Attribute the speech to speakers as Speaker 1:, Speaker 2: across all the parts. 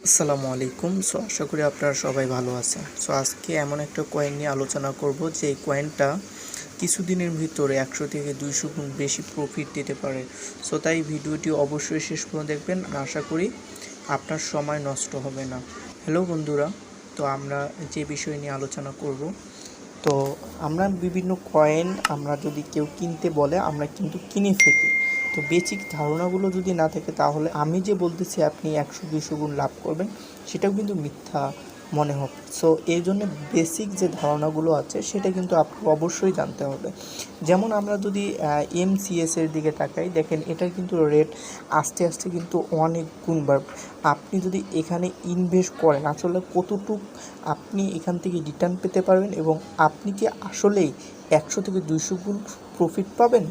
Speaker 1: আসসালামু আলাইকুম। আশা করি আপনারা সবাই ভালো আছেন। আজকে এমন একটা কয়েন নিয়ে আলোচনা করব যে এই কয়েনটা কিছুদিনের ভিতরে 100 থেকে 200 গুণ বেশি প্রফিট দিতে পারে। তাই ভিডিওটি অবশ্যই শেষ পর্যন্ত দেখবেন। আশা করি আপনার সময় নষ্ট হবে না। হ্যালো বন্ধুরা, আমরা যে বিষয় নিয়ে আলোচনা করব, আমরা বিভিন্ন কয়েন আমরা যদি কেউ কিনতে বলে আমরা কিন্তু কিনে ফেলি। বেসিক ধারণাগুলো যদি না থাকে তাহলে আমি যে বলতেছি আপনি 100-200 গুণ লাভ করবেন সেটাও কিন্তু মিথ্যা মনে হবে। এই জন্য বেসিক যে ধারণাগুলো আছে সেটা কিন্তু আপনাকে অবশ্যই জানতে হবে। যেমন আমরা যদি EMCIS এর দিকে তাকাই, দেখেন এটার কিন্তু রেট আস্তে আস্তে কিন্তু অনেক গুণ বাড়বে। আপনি যদি এখানে ইনভেস্ট করেন আসলে কতটুকু আপনি এখান থেকে রিটার্ন পেতে পারবেন এবং আপনি কি আসলেই 100 থেকে 200 গুণ প্রফিট পাবেন,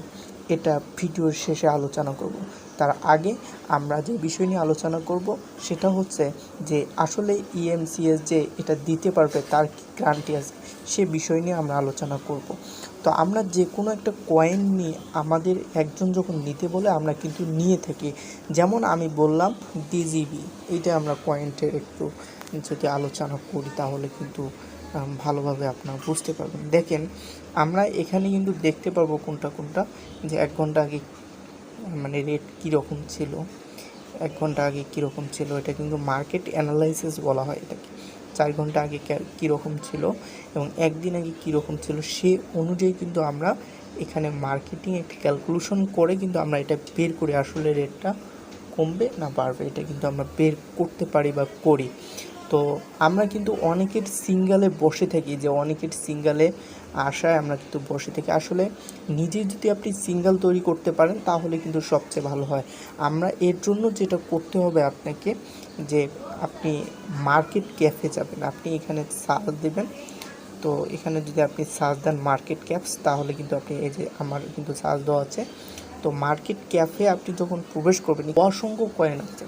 Speaker 1: এটা ভিডিওর শেষে আলোচনা করব। তার আগে আমরা যে বিষয় নিয়ে আলোচনা করব সেটা হচ্ছে যে আসলে EMCIS যে এটা দিতে পারবে তার কি গ্যারান্টি আছে, সে বিষয় নিয়ে আমরা আলোচনা করব। আমরা যে কোনো একটা কয়েন নিয়ে আমাদের একজন যখন নিতে বলে আমরা কিন্তু নিয়ে থাকি। যেমন আমি বললাম DGB, এইটা আমরা কয়েনটের একটু যদি আলোচনা করি তাহলে কিন্তু ভালোভাবে আপনারা বুঝতে পারবেন। দেখেন আমরা এখানে কিন্তু দেখতে পারবো কোনটা যে 1 ঘন্টা আগে রেট কীরকম ছিল, 1 ঘন্টা আগে কীরকম ছিল, এটা কিন্তু মার্কেট অ্যানালাইসিস বলা হয় এটাকে। 4 ঘন্টা আগে কীরকম ছিল এবং একদিন আগে কীরকম ছিল সে অনুযায়ী কিন্তু আমরা এখানে মার্কেটিং একটা ক্যালকুলেশন করে কিন্তু আমরা এটা বের করি আসলে রেটটা কমবে না বাড়বে, এটা কিন্তু আমরা বের করতে পারি বা করি। আমরা কিন্তু অনেকের সিঙ্গেলে বসে থাকি, যে অনেকের সিঙ্গেলে আশায় আমরা কিন্তু বসে থাকি। আসলে নিজে যদি আপনি সিঙ্গেল তৈরি করতে পারেন তাহলে কিন্তু সবচেয়ে ভালো হয়। আমরা এর জন্য যেটা করতে হবে আপনাকে, যে আপনি মার্কেট ক্যাফে যাবেন, আপনি এখানে সার্চ দেবেন। এখানে যদি আপনি সার্চ দেন মার্কেট ক্যাপস তাহলে কিন্তু আপনি এই যে আমার কিন্তু সার্চ দেওয়া আছে। মার্কেট ক্যাফে আপনি যখন প্রবেশ করবেন অসংখ্য কয়েন আছে।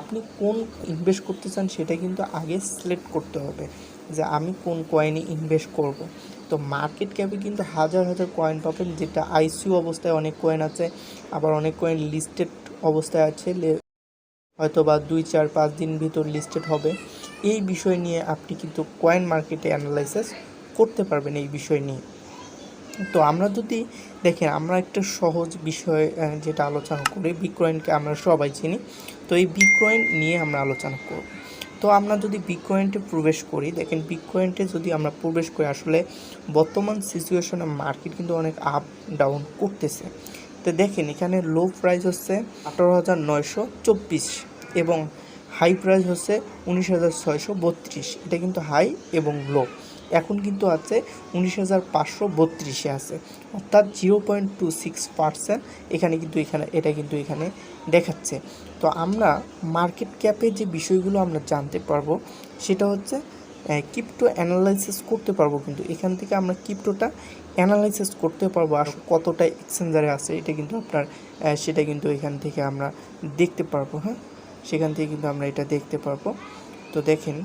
Speaker 1: আপনি কোন ইনভেস্ট করতে চান সেটা কিন্তু আগে সিলেক্ট করতে হবে যে আমি কোন কয়েনে ইনভেস্ট করব। মার্কেট ক্যাপে কিন্তু হাজার হাজার কয়েন পাবেন, যেটা ICO অবস্থায় অনেক কয়েন আছে, আবার অনেক কয়েন লিস্টেড অবস্থায় আছে, হয়তো বা 2-4-5 দিন ভিতর লিস্টেড হবে। এই বিষয় নিয়ে আপনি কিন্তু কয়েন মার্কেটে অ্যানালাইসিস করতে পারবেন এই বিষয় নিয়ে। আমরা যদি দেখেন আমরা একটা সহজ বিষয় যেটা আলোচনা করি, বিটকয়েনকে আমরা সবাই চিনি। এই বিটকয়েন নিয়ে আমরা আলোচনা করব। আমরা যদি বিটকয়েনটে প্রবেশ করি, দেখেন বিটকয়েনটে যদি আমরা প্রবেশ করি আসলে বর্তমান সিচুয়েশনে মার্কেট কিন্তু অনেক আপ ডাউন করতেছে। দেখেন এখানে লো প্রাইস হচ্ছে 18,924 এবং হাই প্রাইস হচ্ছে 19,632। এটা কিন্তু হাই এবং লো। এখন কিন্তু আছে 19,532 আছে, অর্থাৎ 0.26% এখানে কিন্তু এটা কিন্তু এখানে দেখাচ্ছে। আমরা মার্কেট ক্যাপের যে বিষয়গুলো আমরা জানতে পারবো সেটা হচ্ছে ক্রিপ্টো অ্যানালাইসিস করতে পারবো, কিন্তু এখান থেকে আমরা ক্রিপ্টোটা অ্যানালাইসিস করতে পারবো আর কতটা এক্সচেঞ্জারে আছে এটা কিন্তু আপনার সেটা কিন্তু এখান থেকে আমরা দেখতে পারবো। সেখান থেকে কিন্তু আমরা এটা দেখতে পারবো। দেখেন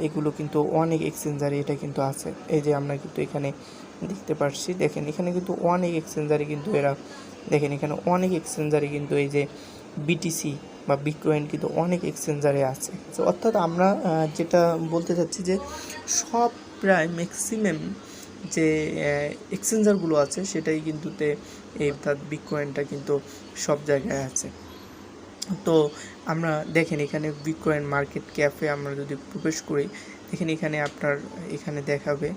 Speaker 1: এগুলো কিন্তু অনেক এক্সচেঞ্জারে এটা কিন্তু আছে, এই যে আমরা কিন্তু এখানে দেখতে পাচ্ছি। দেখেন এখানে কিন্তু অনেক এক্সচেঞ্জারে কিন্তু এরা, দেখেন এখানে অনেক এক্সচেঞ্জারে কিন্তু এই যে BTC বা বিটকয়েন কিন্তু অনেক এক্সচেঞ্জারে আছে। অর্থাৎ আমরা যেটা বলতে চাচ্ছি যে সব প্রায় ম্যাক্সিমাম যে এক্সচেঞ্জারগুলো আছে সেটাই কিন্তু অর্থাৎ বিটকয়েনটা কিন্তু সব জায়গায় আছে। আমরা দেখেন এখানে বিটকয়েন মার্কেট ক্যাফে আমরা যদি প্রবেশ করি, দেখেন এখানে আপনার এখানে দেখাবে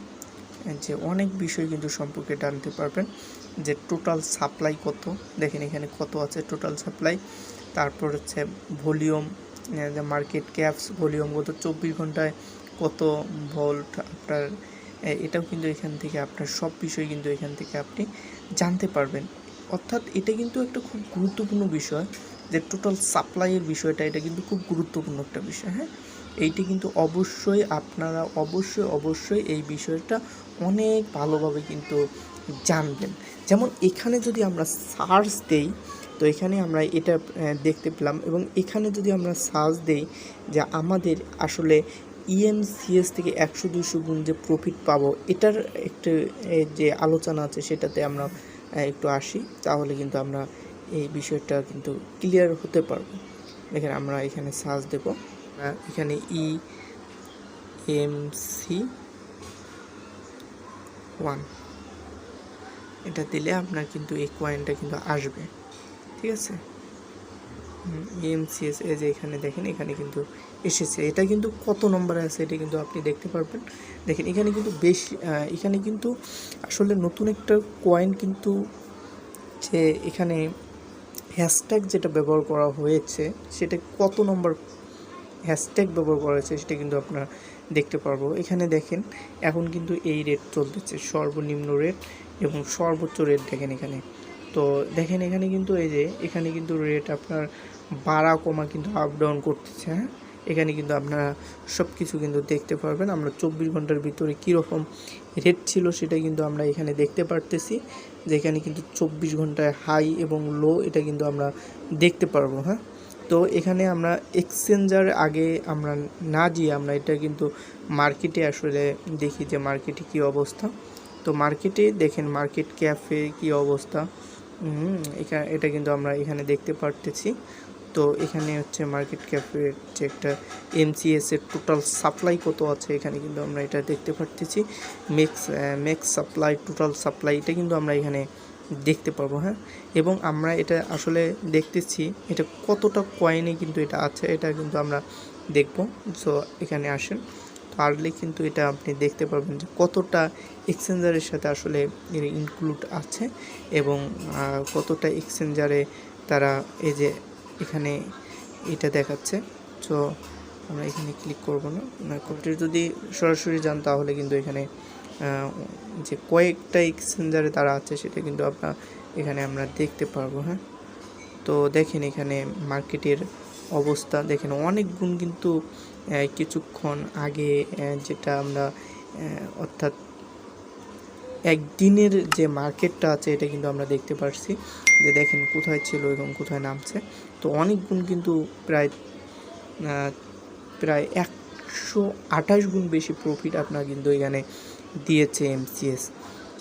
Speaker 1: যে অনেক বিষয় কিন্তু সম্পর্কে জানতে পারবেন, যে টোটাল সাপ্লাই কত, দেখেন এখানে কত আছে টোটাল সাপ্লাই। তারপর হচ্ছে ভলিউম, মার্কেট ক্যাপস ভলিউম কত, 24 ঘন্টায় কত ভোল্ট আপনার, এটাও কিন্তু এখান থেকে আপনার সব বিষয় কিন্তু এখান থেকে আপনি জানতে পারবেন। অর্থাৎ এটা কিন্তু একটা খুব গুরুত্বপূর্ণ বিষয়, যে টোটাল সাপ্লাইয়ের বিষয়টা, এটা কিন্তু খুব গুরুত্বপূর্ণ একটা বিষয়। এইটি কিন্তু অবশ্যই আপনারা অবশ্যই এই বিষয়টা অনেক ভালোভাবে কিন্তু জানবেন। যেমন এখানে যদি আমরা সার্চ দেই, এখানে আমরা এটা দেখতে পেলাম, এবং এখানে যদি আমরা সার্চ দেই যে আমাদের আসলে EMCIS থেকে 100-200 গুণ যে প্রফিট পাবো, এটার একটু যে আলোচনা আছে সেটাতে আমরা একটু আসি, তাহলে কিন্তু আমরা এই বিষয়টা কিন্তু ক্লিয়ার হতে পারবো। দেখেন আমরা এখানে সার্চ দেব, এখানে EMC1 এটা দিলে আপনার কিন্তু এই কয়েনটা কিন্তু আসবে, ঠিক আছে। EMCS এই যে এখানে দেখেন, এখানে কিন্তু এসেছে। এটা কিন্তু কত নম্বরে আছে এটা কিন্তু আপনি দেখতে পারবেন। দেখেন এখানে কিন্তু বেশি, এখানে কিন্তু আসলে নতুন একটা কয়েন কিন্তু, যে এখানে হ্যাশট্যাগ যেটা ব্যবহার করা হয়েছে সেটা কত নম্বর হ্যাশট্যাগ ব্যবহার করা হয়েছে সেটা কিন্তু আপনারা দেখতে পারবো। এখানে দেখেন এখন কিন্তু এই রেট চলতেছে, সর্বনিম্ন রেট এবং সর্বোচ্চ রেট দেখেন এখানে। তো দেখেন এখানে কিন্তু এই যে এখানে কিন্তু রেট আপনার বাড়া কমা কিন্তু আপ ডাউন করতেছে। হ্যাঁ, এখানে কিন্তু আপনারা সব কিছু কিন্তু দেখতে পারবেন। আমরা 24 ঘন্টার ভিতরে কীরকম রেট ছিল সেটা কিন্তু আমরা এখানে দেখতে পারতেছি, যে এখানে কিন্তু 24 ঘন্টায় হাই এবং লো এটা কিন্তু আমরা দেখতে পারবো। হ্যাঁ, তো এখানে আমরা এক্সচেঞ্জার আগে আমরা না গিয়ে আমরা এটা কিন্তু মার্কেটে আসলে দেখি যে মার্কেটে কী অবস্থা। তো মার্কেটে দেখেন মার্কেট ক্যাফে কী অবস্থা, এটা কিন্তু আমরা এখানে দেখতে পারতেছি। তো এখানে হচ্ছে মার্কেট ক্যাফের যে একটা MCS এর টোটাল সাপ্লাই কত আছে এখানে কিন্তু আমরা এটা দেখতে পারতেছি। মেক্স সাপ্লাই, টোটাল সাপ্লাই এটা কিন্তু আমরা এখানে দেখতে পারবো। হ্যাঁ, এবং আমরা এটা আসলে দেখতেছি এটা কতটা কয়েনে কিন্তু এটা আছে এটা কিন্তু আমরা দেখব। সো এখানে আসেন, পারলে কিন্তু এটা আপনি দেখতে পারবেন যে কতটা এক্সচেঞ্জারের সাথে আসলে এর ইনক্লুড আছে এবং কতটা এক্সচেঞ্জারে তারা এই যে এখানে এটা দেখাচ্ছে। সো আমরা এখানে ক্লিক করব না, কোনটি যদি সরাসরি যান তাহলে কিন্তু এখানে যে কয়েকটা এক্সচেঞ্জারে তারা আছে সেটা কিন্তু আপনার এখানে আমরা দেখতে পারবো। হ্যাঁ, তো দেখেন এখানে মার্কেটের অবস্থা দেখেন অনেক গুণ কিন্তু কিছুক্ষণ আগে যেটা আমরা অর্থাৎ একদিনের যে মার্কেটটা আছে এটা কিন্তু আমরা দেখতে পারছি যে দেখেন কোথায় ছিল এবং কোথায় নামছে। তো অনেক গুণ কিন্তু প্রায় 128 গুণ বেশি প্রফিট আপনার কিন্তু এখানে দিয়েছে MCS।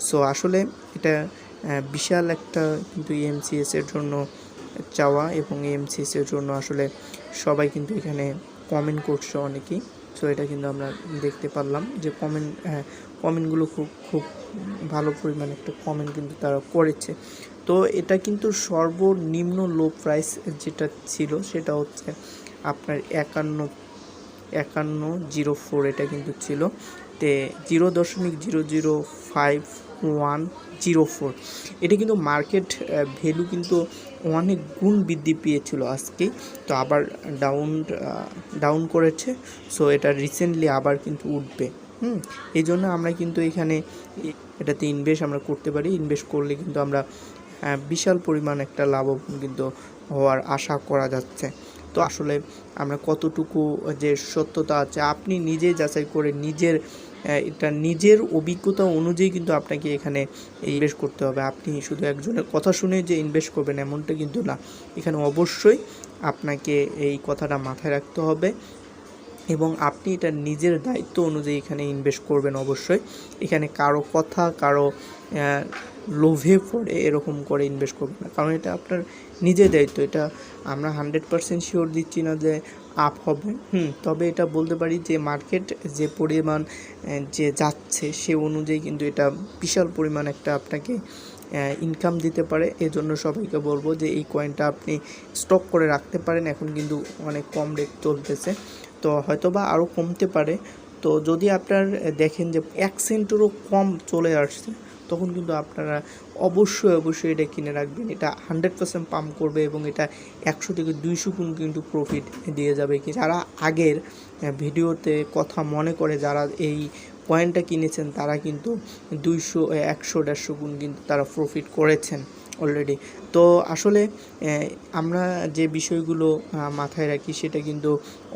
Speaker 1: সো আসলে এটা বিশাল একটা কিন্তু EMCS এর জন্য চাওয়া, এবং EMCS এর জন্য আসলে সবাই কিন্তু এখানে কমেন্ট করছে অনেকেই। সো এটা কিন্তু আমরা দেখতে পারলাম যে কমেন্টগুলো খুব ভালো পরিমাণে একটা কমেন্ট কিন্তু তারা করেছে। তো এটা কিন্তু সর্বনিম্ন লো প্রাইস যেটা ছিল সেটা হচ্ছে আপনার 51.04 এটা কিন্তু ছিল, তে 0.00510 এটা কিন্তু মার্কেট ভ্যালু কিন্তু অনেক গুণ বৃদ্ধি পেয়েছিল আজকে। তো আবার ডাউন করেছে। সো এটা রিসেন্টলি আবার কিন্তু উঠবে। এই জন্য আমরা কিন্তু এখানে এটাতে ইনভেস্ট আমরা করতে পারি। ইনভেস্ট করলে কিন্তু আমরা বিশাল পরিমাণ একটা লাভবান কিন্তু হওয়ার আশা করা যাচ্ছে। তো আসলে আমরা কতটুকু যে সত্যতা আছে আপনি নিজে যাচাই করে নিজের অভিজ্ঞতা অনুযায়ী কিন্তু আপনাকে এখানে ইনভেস্ট করতে হবে। আপনি শুধু একজনের কথা শুনে যে ইনভেস্ট করবেন এমনটা কিন্তু না, এখানে অবশ্যই আপনাকে এই কথাটা মাথায় রাখতে হবে এবং আপনি এটা নিজের দায়িত্ব অনুযায়ী এখানে ইনভেস্ট করবেন। অবশ্যই এখানে কারো কথা কারো লোভে পড়ে এরকম করে ইনভেস্ট করবেন না, কারণ এটা আপনার নিজের দায়িত্ব। এটা আমরা 100% শিওর দিচ্ছি না যে আপ হবে, তবে এটা বলতে পারি যে মার্কেট যে পরিমাণ যে যাচ্ছে সে অনুযায়ী কিন্তু এটা বিশাল পরিমাণ একটা আপনাকে ইনকাম দিতে পারে। এজন্য সবাইকে বলবো যে এই কয়েনটা আপনি স্টক করে রাখতে পারেন। এখন কিন্তু অনেক কম রেট চলতেছে, তো হয়তোবা আরও কমতে পারে। তো যদি আপনার দেখেন যে 1 সেন্টেরও কম চলে আসছে তখন কিন্তু আপনারা অবশ্যই এটা কিনে রাখবেন। এটা 100% পাম্প করবে এবং এটা 100 থেকে 200 গুণ কিন্তু প্রফিট দিয়ে যাবে। কি যারা আগের ভিডিওতে কথা মনে করে যারা এই কয়েনটা কিনেছেন তারা কিন্তু 200 100 150 গুণ কিন্তু তারা প্রফিট করেছেন অলরেডি। তো আসলে আমরা যে বিষয়গুলো মাথায় রাখি সেটা কিন্তু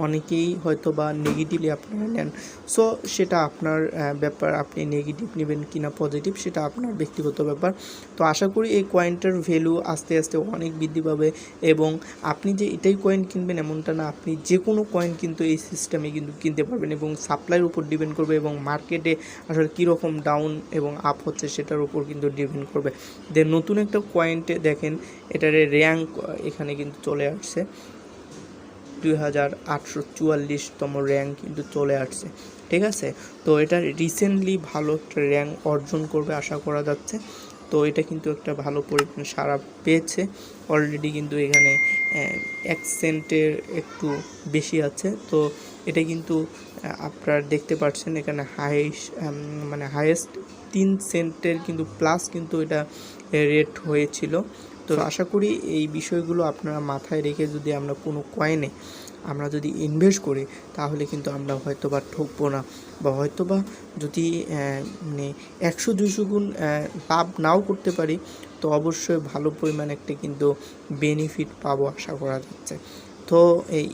Speaker 1: অনেকেই হয়তো বা নেগেটিভলি আপনারা নেন। সো সেটা আপনার ব্যাপার, আপনি নেগেটিভ নেবেন কিনা পজিটিভ সেটা আপনার ব্যক্তিগত ব্যাপার। তো আশা করি এই কয়েনটার ভ্যালু আস্তে আস্তে অনেক বৃদ্ধি পাবে এবং আপনি যে এটাই কয়েন কিনবেন এমনটা না, আপনি যে কোনো কয়েন কিন্তু এই সিস্টেমে কিন্তু কিনতে পারবেন এবং সাপ্লাইয়ের উপর ডিপেন্ড করবে এবং মার্কেটে আসলে কীরকম ডাউন এবং আপ হচ্ছে সেটার উপর কিন্তু ডিপেন্ড করবে। দেন নতুন একটা কয়েনটে দেখেন এটার র্যাঙ্ক এখানে কিন্তু চলে আসছে। 2844তম র্যাঙ্ক কিন্তু চলে আসছে, ঠিক আছে। তো এটা রিসেন্টলি ভালো একটা র্যাঙ্ক অর্জন করবে আশা করা যাচ্ছে। তো এটা কিন্তু একটা ভালো পরিমাণ সাড়া পেয়েছে অলরেডি, কিন্তু এখানে 1 সেন্টের একটু বেশি আছে। তো এটা কিন্তু আপনারা দেখতে পাচ্ছেন এখানে হাইয়েস্ট 3 সেন্টের কিন্তু প্লাস কিন্তু এটা রেট হয়েছিল। তো আশা করি এই বিষয়গুলো আপনারা মাথায় রেখে যদি আমরা কোনো কয়েনে আমরা যদি ইনভেস্ট করি তাহলে কিন্তু আমরা হয়তোবা ঠকবো না, বা হয়তোবা যদি মানে 100-200 গুণ লাভ নাও করতে পারি, তো অবশ্যই ভালো পরিমাণ একটা কিন্তু বেনিফিট পাবো আশা করা যাচ্ছে। তো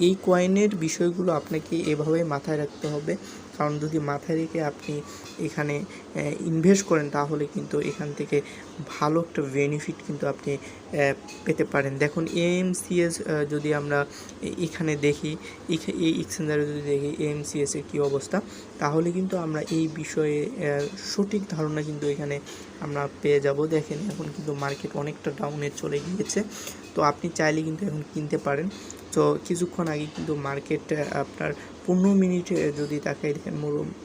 Speaker 1: এই কয়েনের বিষয়গুলো আপনাকে এভাবে মাথায় রাখতে হবে, কারণ যদি মাথায় রেখে আপনি এখানে ইনভেস্ট করেন তাহলে কিন্তু এখান থেকে ভালো একটা বেনিফিট কিন্তু আপনি পেতে পারেন। দেখুন EMCIS যদি আমরা এখানে দেখি, এই এক্সচেঞ্জারে যদি দেখি EMCIS এর কী অবস্থা, তাহলে কিন্তু আমরা এই বিষয়ে সঠিক ধারণা কিন্তু এখানে আমরা পেয়ে যাব। দেখেন এখন কিন্তু মার্কেট অনেকটা ডাউনে চলে গিয়েছে, তো আপনি চাইলে কিন্তু এখন কিনতে পারেন। তো কিছুক্ষণ আগে কিন্তু মার্কেট আপনার 15 মিনিটে যদি তাকাই দেখেন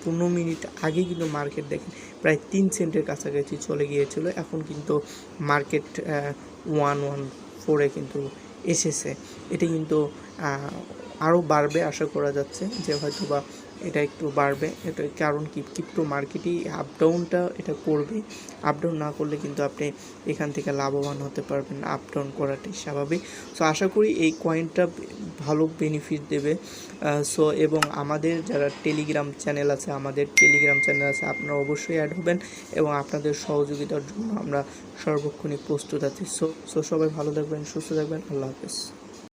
Speaker 1: 15 মিনিট আগে কিন্তু মার্কেট দেখেন প্রায় 3 সেন্টের কাছাকাছি চলে গিয়েছিল। এখন কিন্তু মার্কেট 114-এ কিন্তু এসেছে। এটা কিন্তু আরও বাড়বে আশা করা যাচ্ছে, যে হয়তো বা এটা একটু বাড়বে। এটা কারণ কি, ক্রিপ্টো মার্কেটই আপ ডাউনটা এটা করবে। আপ ডাউন না করলে কিন্তু আপনি এখান থেকে লাভবান হতে পারবেন না, আপ ডাউন করাটাই স্বাভাবিক। সো আশা করি এই কয়েনটা ভালো বেনিফিট দেবে। এবং আমাদের যারা টেলিগ্রাম চ্যানেল আছে আপনারা অবশ্যই অ্যাড হবেন, এবং আপনাদের সহযোগিতার জন্য আমরা সর্বক্ষণই প্রস্তুত আছি। সো সবাই ভালো থাকবেন, সুস্থ থাকবেন, আল্লাহ হাফেজ।